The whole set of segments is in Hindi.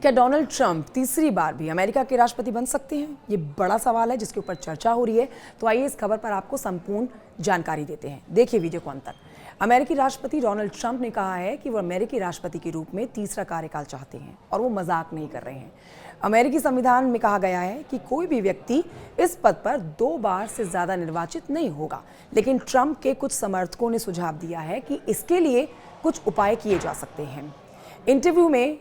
क्या डोनाल्ड ट्रंप तीसरी बार भी अमेरिका के राष्ट्रपति बन सकते हैं? ये बड़ा सवाल है जिसके ऊपर चर्चा हो रही है। तो आइए इस खबर पर आपको संपूर्ण जानकारी देते हैं। देखिए वीडियो को अंत तक। अमेरिकी राष्ट्रपति डोनाल्ड ट्रंप ने कहा है कि वो अमेरिकी राष्ट्रपति के रूप में तीसरा कार्यकाल चाहते हैं और वो मजाक नहीं कर रहे हैं। अमेरिकी संविधान में कहा गया है कि कोई भी व्यक्ति इस पद पर 2 बार से ज्यादा निर्वाचित नहीं होगा, लेकिन ट्रंप के कुछ समर्थकों ने सुझाव दिया है कि इसके लिए कुछ उपाय किए जा सकते हैं। इंटरव्यू में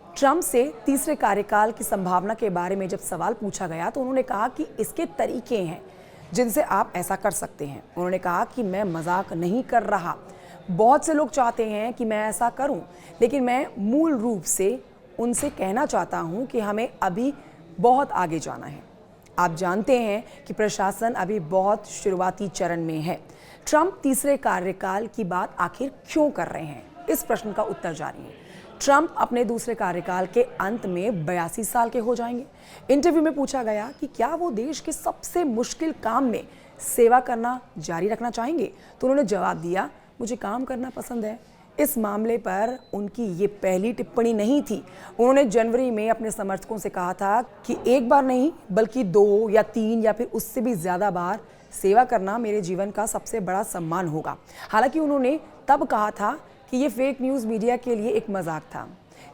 ट्रंप से तीसरे कार्यकाल की संभावना के बारे में जब सवाल पूछा गया तो उन्होंने कहा कि इसके तरीके हैं जिनसे आप ऐसा कर सकते हैं। उन्होंने कहा कि मैं मजाक नहीं कर रहा, बहुत से लोग चाहते हैं कि मैं ऐसा करूं, लेकिन मैं मूल रूप से उनसे कहना चाहता हूं कि हमें अभी बहुत आगे जाना है। आप जानते हैं कि प्रशासन अभी बहुत शुरुआती चरण में है। ट्रंप तीसरे कार्यकाल की बात आखिर क्यों कर रहे हैं, इस प्रश्न का उत्तर जारी है। ट्रंप अपने दूसरे कार्यकाल के अंत में 82 साल के हो जाएंगे। इंटरव्यू में पूछा गया कि क्या वो देश के सबसे मुश्किल काम में सेवा करना जारी रखना चाहेंगे, तो उन्होंने जवाब दिया, मुझे काम करना पसंद है। इस मामले पर उनकी ये पहली टिप्पणी नहीं थी। उन्होंने जनवरी में अपने समर्थकों से कहा था कि एक बार नहीं बल्कि 2 या 3 या फिर उससे भी ज्यादा बार सेवा करना मेरे जीवन का सबसे बड़ा सम्मान होगा। हालांकि उन्होंने तब कहा था कि ये फेक न्यूज़ मीडिया के लिए एक मजाक था।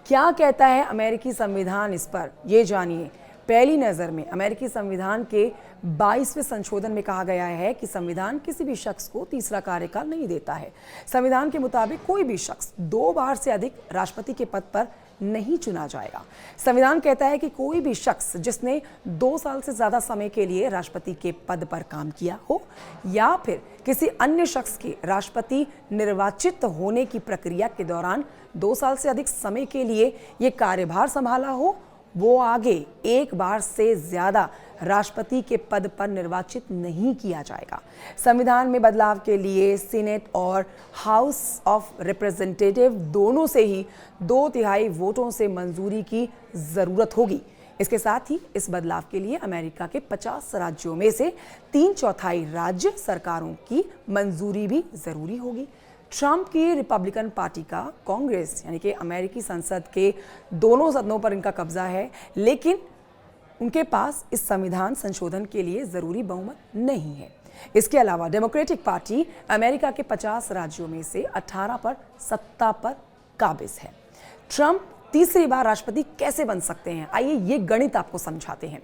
क्या कहता है अमेरिकी संविधान इस पर, ये जानिए। पहली नज़र में अमेरिकी संविधान के 22वें संशोधन में कहा गया है कि संविधान किसी भी शख्स को तीसरा कार्यकाल नहीं देता है। संविधान के मुताबिक कोई भी शख्स 2 बार से अधिक राष्ट्रपति के पद पर नहीं चुना जाएगा। संविधान कहता है कि कोई भी शख्स जिसने 2 साल से ज्यादा समय के लिए राष्ट्रपति के पद पर काम किया हो या फिर किसी अन्य शख्स के राष्ट्रपति निर्वाचित होने की प्रक्रिया के दौरान 2 साल से अधिक समय के लिए ये कार्यभार संभाला हो, वो आगे एक बार से ज्यादा राष्ट्रपति के पद पर निर्वाचित नहीं किया जाएगा। संविधान में बदलाव के लिए सीनेट और हाउस ऑफ रिप्रेजेंटेटिव दोनों से ही 2/3 वोटों से मंजूरी की जरूरत होगी। इसके साथ ही इस बदलाव के लिए अमेरिका के 50 राज्यों में से 3/4 राज्य सरकारों की मंजूरी भी जरूरी होगी। ट्रंप की रिपब्लिकन पार्टी का कांग्रेस यानी कि अमेरिकी संसद के दोनों सदनों पर इनका कब्जा है, लेकिन उनके पास इस संविधान संशोधन के लिए जरूरी बहुमत नहीं है। इसके अलावा डेमोक्रेटिक पार्टी अमेरिका के 50 राज्यों में से 18 पर सत्ता पर काबिज है। ट्रंप तीसरी बार राष्ट्रपति कैसे बन सकते हैं, आइए ये गणित आपको समझाते हैं।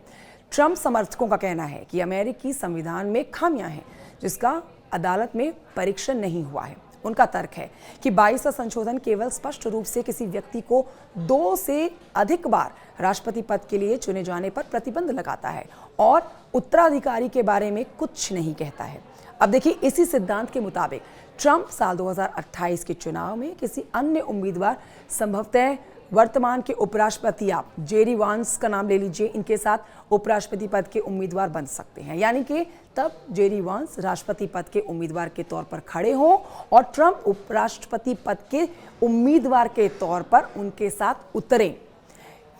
ट्रंप समर्थकों का कहना है कि अमेरिकी संविधान में खामियां हैं जिसका अदालत में परीक्षण नहीं हुआ है। उनका तर्क है कि 22वां संशोधन केवल स्पष्ट रूप से किसी व्यक्ति को 2 से अधिक बार राष्ट्रपति पद के लिए चुने जाने पर प्रतिबंध लगाता है और उत्तराधिकारी के बारे में कुछ नहीं कहता है। अब देखिए, इसी सिद्धांत के मुताबिक ट्रंप साल 2028 के चुनाव में किसी अन्य उम्मीदवार, संभवतः वर्तमान के उपराष्ट्रपति, आप जेडी वांस का नाम ले लीजिए, इनके साथ उपराष्ट्रपति पद के उम्मीदवार बन सकते हैं। यानी कि तब जेडी वांस राष्ट्रपति पद के उम्मीदवार के तौर पर खड़े हों और ट्रंप उपराष्ट्रपति पद के उम्मीदवार के तौर पर उनके साथ उतरें।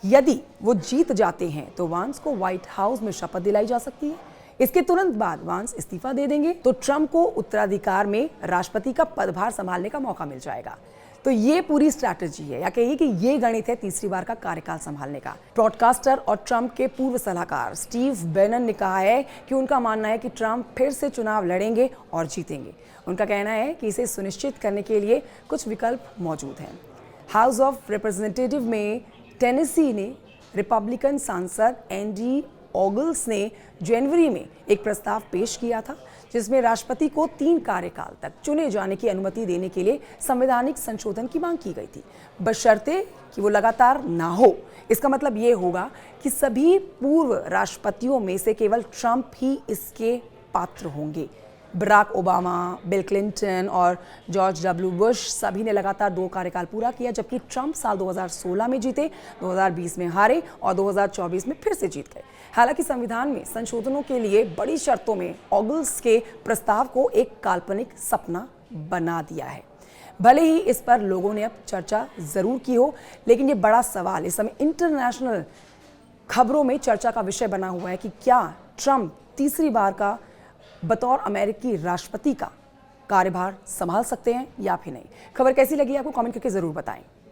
यदि वो जीत जाते हैं तो वांस को व्हाइट हाउस में शपथ दिलाई जा सकती है। इसके तुरंत बाद वांस इस्तीफा दे देंगे तो ट्रंप को उत्तराधिकार में राष्ट्रपति का पदभार संभालने का मौका मिल जाएगा। तो ये पूरी स्ट्रैटेजी है, या कहिए कि ये गणित है तीसरी बार का कार्यकाल संभालने का। ब्रॉडकास्टर और ट्रंप के पूर्व सलाहकार स्टीव बैनन ने कहा है कि उनका मानना है कि ट्रंप फिर से चुनाव लड़ेंगे और जीतेंगे। उनका कहना है कि इसे सुनिश्चित करने के लिए कुछ विकल्प मौजूद हैं। हाउस ऑफ रिप्रेजेंटेटिव में टेनेसी ने रिपब्लिकन सांसद एंडी ऑगल्स ने जनवरी में एक प्रस्ताव पेश किया था जिसमें राष्ट्रपति को 3 कार्यकाल तक चुने जाने की अनुमति देने के लिए संवैधानिक संशोधन की मांग की गई थी, बशर्ते कि वो लगातार ना हो। इसका मतलब ये होगा कि सभी पूर्व राष्ट्रपतियों में से केवल ट्रंप ही इसके पात्र होंगे। बराक ओबामा, बिल क्लिंटन और जॉर्ज डब्ल्यू बुश सभी ने लगातार 2 कार्यकाल पूरा किया, जबकि ट्रंप साल 2016 में जीते, 2020 में हारे और 2024 में फिर से जीत गए। हालांकि संविधान में संशोधनों के लिए बड़ी शर्तों में ऑगल्स के प्रस्ताव को एक काल्पनिक सपना बना दिया है। भले ही इस पर लोगों ने अब चर्चा जरूर की हो, लेकिन ये बड़ा सवाल इस समय इंटरनेशनल खबरों में चर्चा का विषय बना हुआ है कि क्या ट्रंप तीसरी बार का बतौर अमेरिकी राष्ट्रपति का कार्यभार संभाल सकते हैं या फिर नहीं। खबर कैसी लगी आपको कमेंट करके जरूर बताएं।